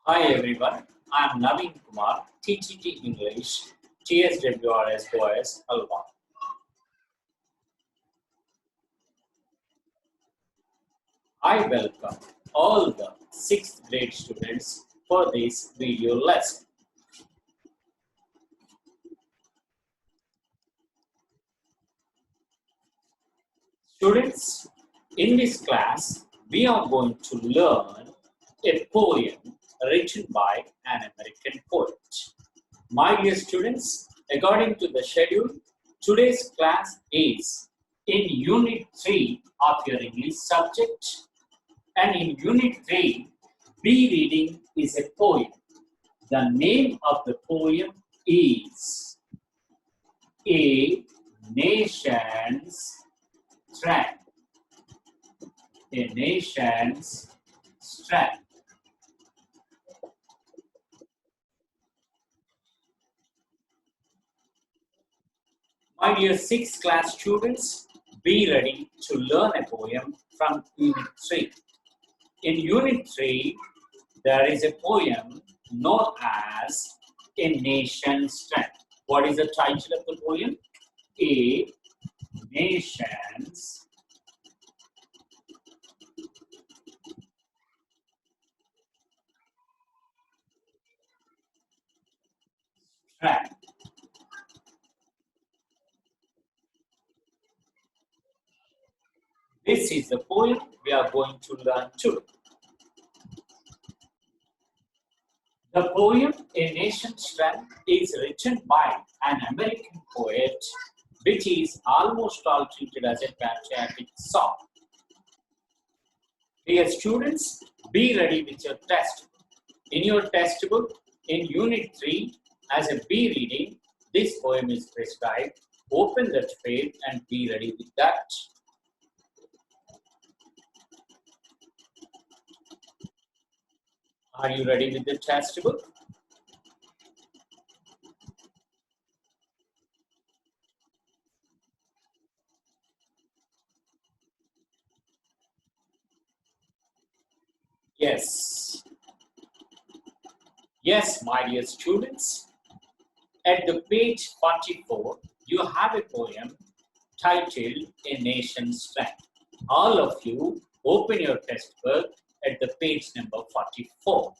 Hi everyone, I am Naveen Kumar, TTT English, TSWRS Boys, Alva. I welcome all the 6th grade students for this video lesson. Students, in this class, we are going to learn a poem written by an American poet. My dear students, according to the schedule, today's class is in Unit 3 of your English subject. And in Unit 3, B reading is a poem. The name of the poem is A Nation's Strength. A Nation's Strength. My dear 6th class students, be ready to learn a poem from Unit 3. In Unit 3, there is a poem known as A Nation's Strength. What is the title of the poem? A Nation's Strength. This is the poem we are going to learn today. The poem A Nation's Strength is written by an American poet, which is almost all treated as a patriotic song. Dear students, be ready with your test. In your test book, in Unit 3, as a B reading, this poem is prescribed. Open that page and be ready with that. Are you ready with the test book? Yes. Yes, my dear students. At the page 44, you have a poem titled A Nation's Strength. All of you open your textbook at the page number 44.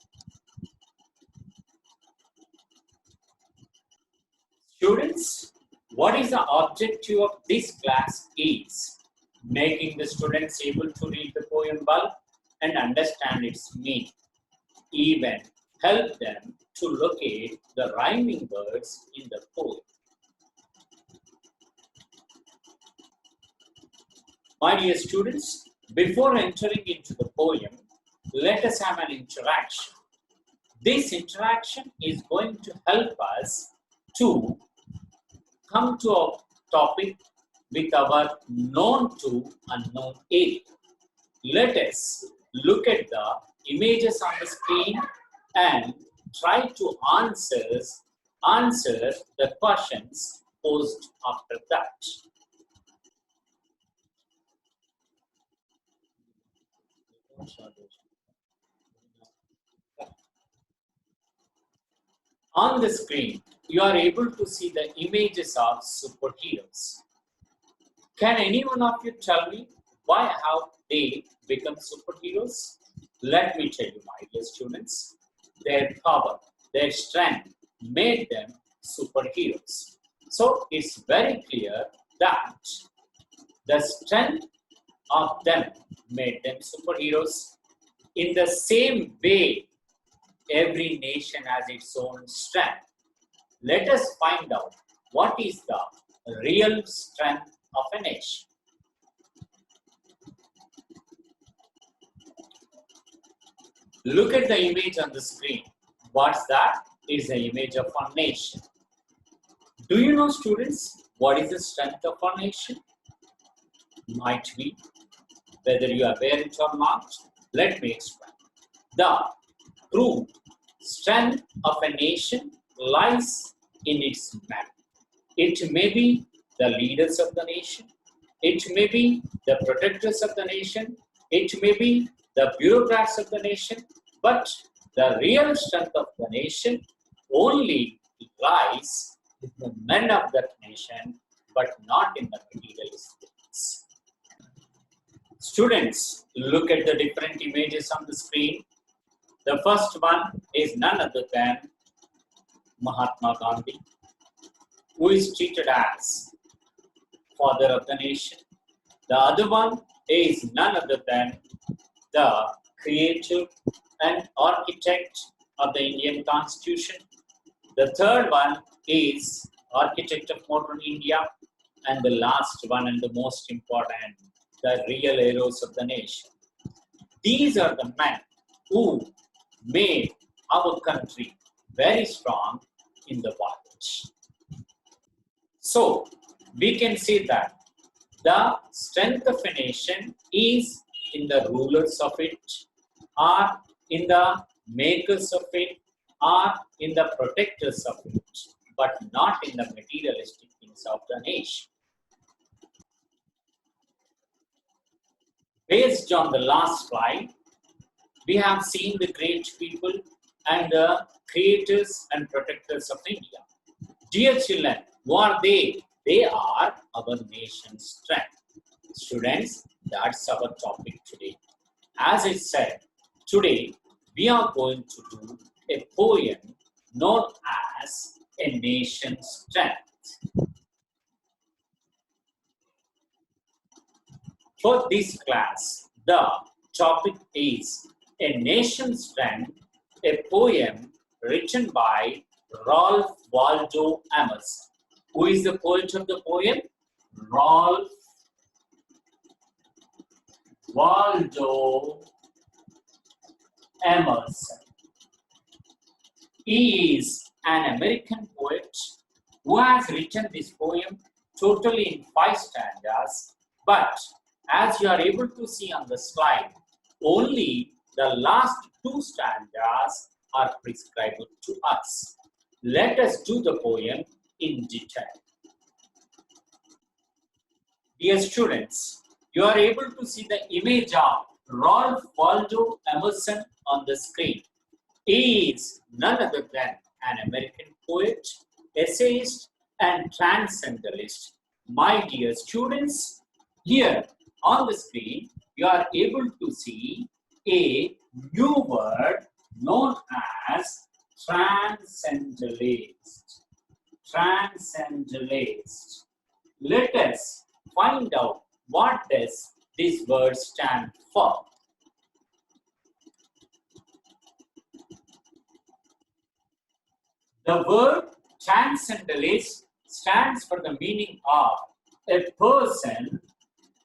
Students, what is the objective of this class is making the students able to read the poem well and understand its meaning. Even help them to locate the rhyming words in the poem. My dear students, before entering into the poem, let us have an interaction. This interaction is going to help us to come to a topic with our known to unknown area. Let us look at the images on the screen and try to answer the questions posed after that. On the screen, you are able to see the images of superheroes. Can any one of you tell me why have they become superheroes? Let me tell you, my dear students, their power, their strength made them superheroes. So it's very clear that the strength of them made them superheroes. In the same way, every nation has its own strength. Let us find out what is the real strength of a nation. Look at the image on the screen. What's that? Is the image of a nation. Do you know, students, what is the strength of a nation? Might be, whether you are aware it or not, let me explain. The true strength of a nation lies in its men. It may be the leaders of the nation, it may be the protectors of the nation, it may be the bureaucrats of the nation, but The real strength of the nation only lies with the men of that nation, but not in the materialistic things. Students, look at the different images on the screen. The first one is none other than Mahatma Gandhi, who is treated as father of the nation. The other one is none other than the creator and architect of the Indian Constitution. The third one is architect of modern India. And the last one and the most important, the real heroes of the nation. These are the men who made our country very strong in the world. So, we can say that the strength of a nation is in the rulers of it, or in the makers of it, or in the protectors of it, but not in the materialistic things of the nation. Based on the last slide, we have seen the great people and the creators and protectors of India. Dear children, who are they? They are our nation's strength. Students, that's our topic today. As I said, today we are going to do a poem known as A Nation's Strength. For this class, the topic is A Nation's Strength, a poem written by Ralph Waldo Emerson. Who is the poet of the poem? Ralph Waldo Emerson. He is an American poet who has written this poem totally in 5 stanzas, but as you are able to see on the slide, only the last 2 stanzas are prescribed to us. Let us do the poem in detail. Dear students, you are able to see the image of Ralph Waldo Emerson on the screen. He is none other than an American poet, essayist, and transcendentalist. My dear students, here on the screen, you are able to see a new word known as transcendentalist. Transcendentalist. Let us find out what does this word stand for. The word transcendentalist stands for the meaning of a person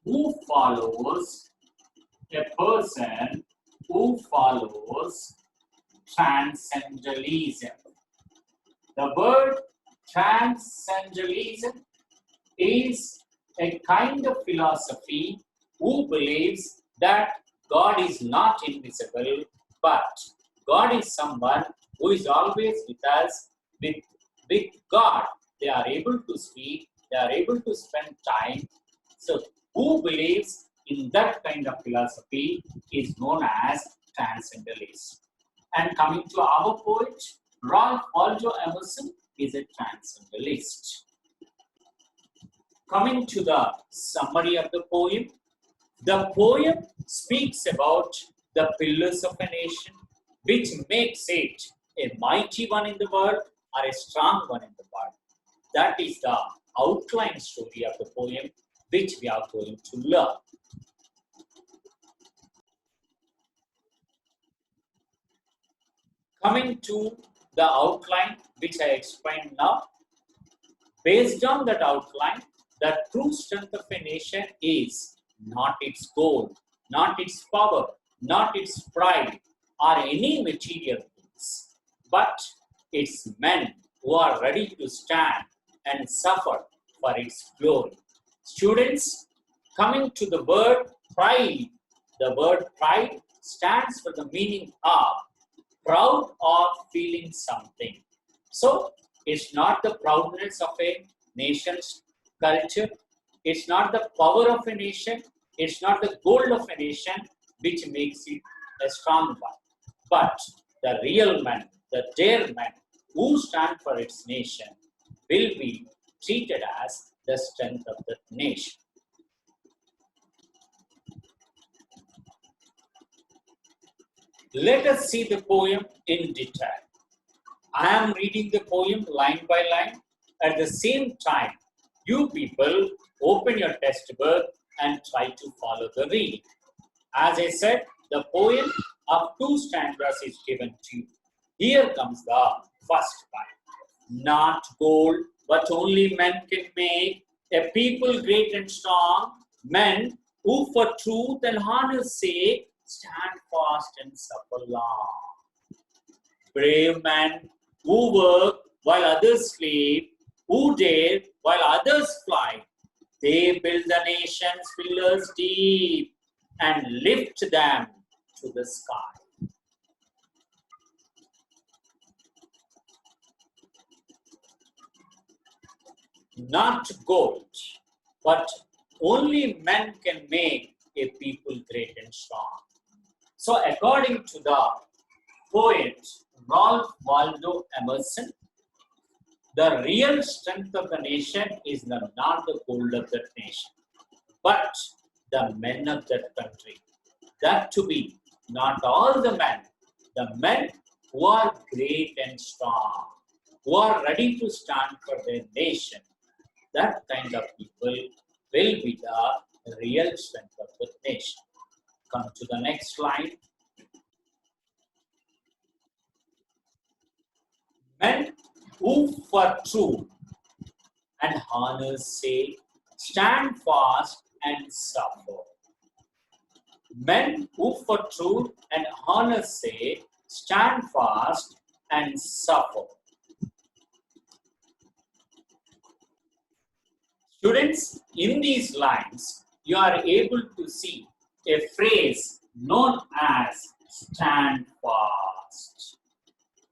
who follows transcendentalism. The word transcendentalism is a kind of philosophy who believes that God is not invisible, but God is someone who is always with us. With God, they are able to speak, they are able to spend time. So, who believes in that kind of philosophy is known as transcendentalist. And coming to our poet, Ralph Waldo Emerson is a transcendentalist. Coming to the summary of the poem speaks about the pillars of a nation, which makes it a mighty one in the world or a strong one in the world. That is the outline story of the poem, which we are going to learn. Coming to the outline, which I explained now, based on that outline, the true strength of a nation is not its gold, not its power, not its pride, or any material things, but its men who are ready to stand and suffer for its glory. Students, coming to the word pride, the word pride stands for the meaning of proud of feeling something. So, it's not the proudness of a nation's culture, it's not the power of a nation, it's not the gold of a nation which makes it a strong one, but the real men, the dare men who stand for its nation will be treated as the strength of the nation. Let us see the poem in detail. I am reading the poem line by line. At the same time, you people open your textbook and try to follow the reading. As I said, the poem of 2 stanzas is given to you. Here comes the first line. Not gold, but only men can make a people great and strong, men who for truth and honor's sake stand fast and suffer long. Brave men who work while others sleep, who dare while others fly. They build the nation's pillars deep and lift them to the sky. Not gold, but only men can make a people great and strong. So according to the poet Ralph Waldo Emerson, the real strength of the nation is not the gold of that nation, but the men of that country. That to be not all the men who are great and strong, who are ready to stand for their nation. That kind of people will be the real strength of the nation. Come to the next slide. Men who for truth and honor's sake stand fast and suffer. Men who for truth and honor's sake stand fast and suffer. Students, in these lines, you are able to see a phrase known as stand fast.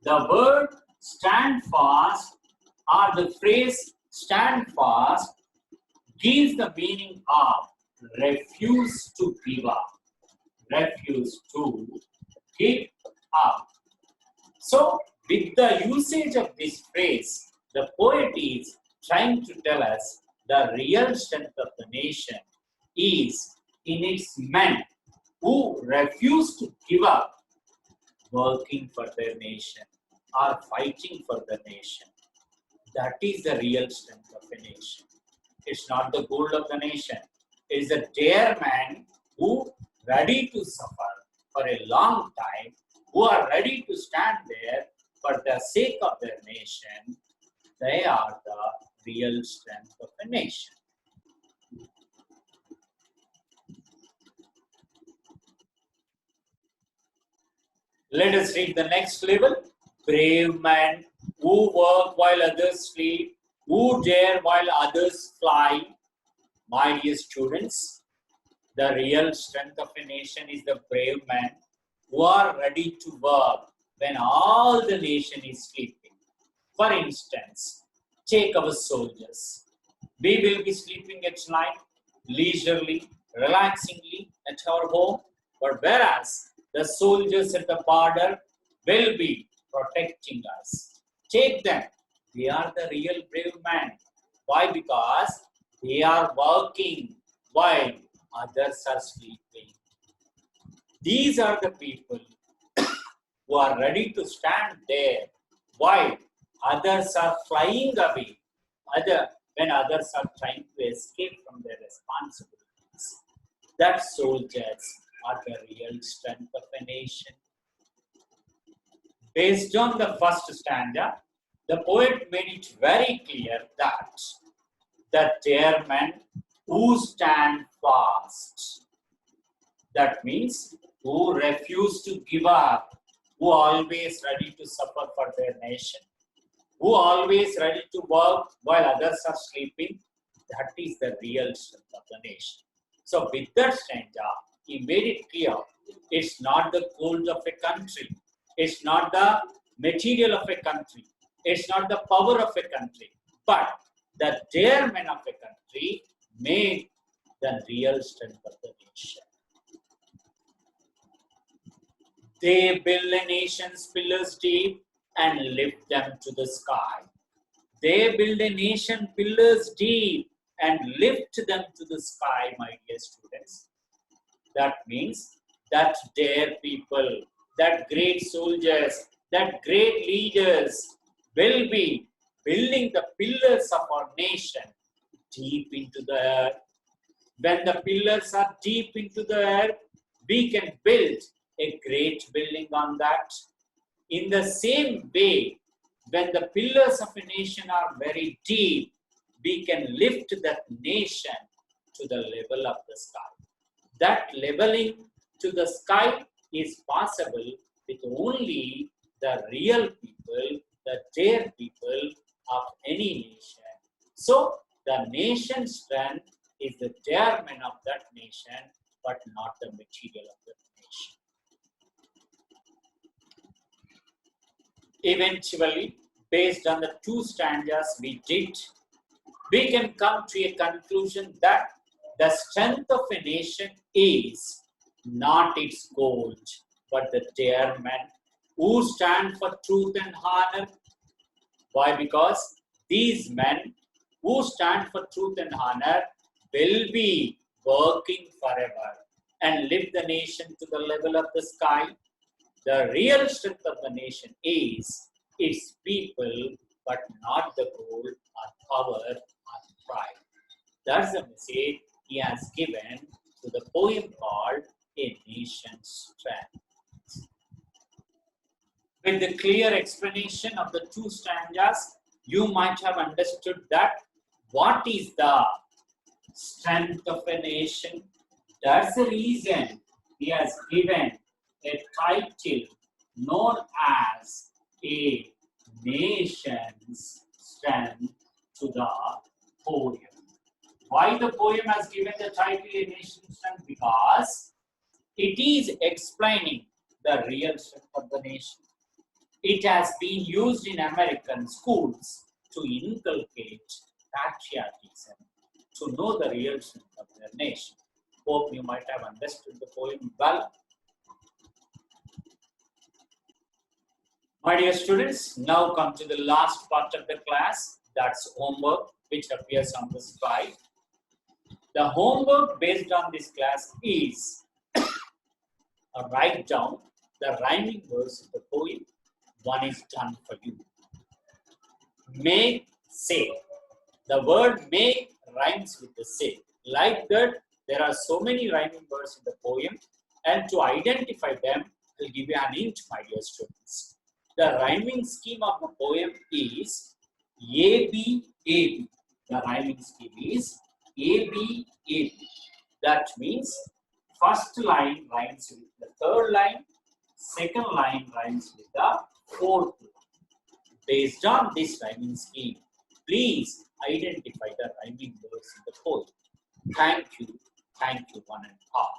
The word stand fast or the phrase stand fast gives the meaning of refuse to give up. Refuse to give up. So, with the usage of this phrase, the poet is trying to tell us the real strength of the nation is in its men who refuse to give up working for their nation or fighting for the nation. That is the real strength of a nation. It's not the gold of the nation. It is a dare man who ready to suffer for a long time, who are ready to stand there for the sake of their nation. They are the real strength of a nation. Let us read the next level. Brave men who work while others sleep, who dare while others fly. My dear students, the real strength of a nation is the brave men who are ready to work when all the nation is sleeping. For instance, take our soldiers. We will be sleeping at night, leisurely, relaxingly at our home, but whereas the soldiers at the border will be protecting us. Take them. They are the real brave men. Why? Because they are working while others are sleeping. These are the people who are ready to stand there while others are flying away, when others are trying to escape from their responsibilities. That soldiers are the real strength of a nation. Based on the first stanza, the poet made it very clear that they are men who stand fast. That means who refuse to give up, who always ready to suffer for their nation, who always ready to work while others are sleeping. That is the real strength of the nation. So with that stanza, he made it clear, it's not the gold of a country, it's not the material of a country, it's not the power of a country, but the dare men of a country made the real strength of the nation. They build a nation's pillars deep and lift them to the sky. They build a nation pillars deep and lift them to the sky, my dear students. That means that their people, that great soldiers, that great leaders will be building the pillars of our nation deep into the earth. When the pillars are deep into the earth, we can build a great building on that. In the same way, when the pillars of a nation are very deep, we can lift that nation to the level of the sky. That leveling to the sky is possible with only the real people, the dear people of any nation. So, the nation's strength is the dearment of that nation, but not the material of that nation. Eventually, based on the two stanzas we did, we can come to a conclusion that the strength of a nation is not its gold, but the dear men who stand for truth and honor. Why? Because these men who stand for truth and honor will be working forever and lift the nation to the level of the sky. The real strength of the nation is its people, but not the gold or power or pride. That's the message he has given to the poem called A Nation's Strength. With the clear explanation of the two stanzas, you might have understood that what is the strength of a nation. That's the reason he has given a title known as A Nation's Strength to the poem. Why the poem has given the title A Nation's Strength? Because it is explaining the real strength of the nation. It has been used in American schools to inculcate patriotism, to know the real strength of their nation. Hope you might have understood the poem well. My dear students, now come to the last part of the class, that's homework, which appears on the slide. The homework based on this class is write down the rhyming words of the poem. One is done for you. Make, say. The word make rhymes with the say. Like that, there are so many rhyming words in the poem, and to identify them, I'll give you an hint, my dear students. The rhyming scheme of the poem is A-B-A-B. The rhyming scheme is A-B-A-B. That means first line rhymes with the third line, second line rhymes with the fourth line. Based on this rhyming scheme, please identify the rhyming words in the poem. Thank you one and all.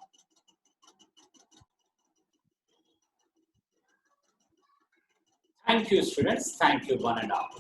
Thank you students, thank you one and all.